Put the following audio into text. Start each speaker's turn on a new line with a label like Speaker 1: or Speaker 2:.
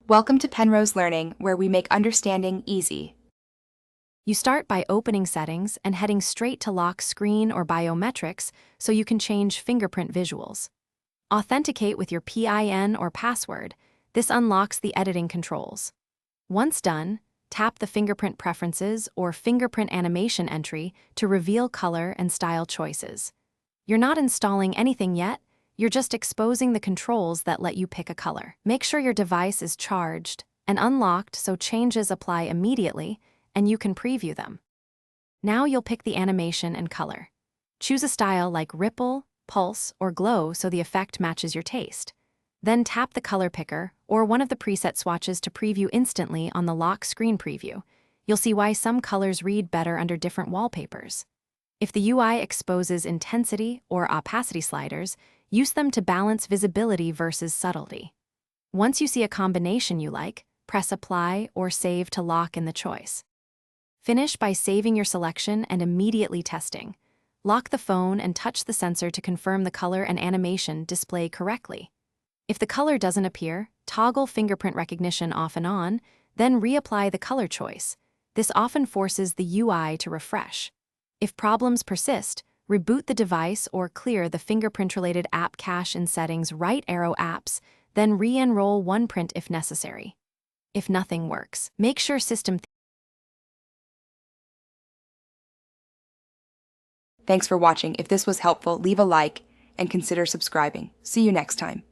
Speaker 1: Welcome to Penrose Learning, where we make understanding easy.
Speaker 2: You start by opening Settings and heading straight to Lock Screen or Biometrics so you can change fingerprint visuals. Authenticate with your PIN or password. This unlocks the editing controls. Once done, tap the Fingerprint Preferences or Fingerprint Animation entry to reveal color and style choices. You're not installing anything yet, you're just exposing the controls that let you pick a color. Make sure your device is charged and unlocked so changes apply immediately and you can preview them. Now you'll pick the animation and color. Choose a style like ripple, pulse, or glow so the effect matches your taste. Then tap the color picker or one of the preset swatches to preview instantly on the lock screen preview. You'll see why some colors read better under different wallpapers. If the UI exposes intensity or opacity sliders, use them to balance visibility versus subtlety. Once you see a combination you like, press Apply or Save to lock in the choice. Finish by saving your selection and immediately testing. Lock the phone and touch the sensor to confirm the color and animation display correctly. If the color doesn't appear, toggle fingerprint recognition off and on, then reapply the color choice. This often forces the UI to refresh. If problems persist, reboot the device or clear the fingerprint-related app cache in Settings right arrow apps, then re-enroll OnePrint if necessary. If nothing works, make sure system.
Speaker 1: Thanks for watching. If this was helpful, leave a like and consider subscribing. See you next time.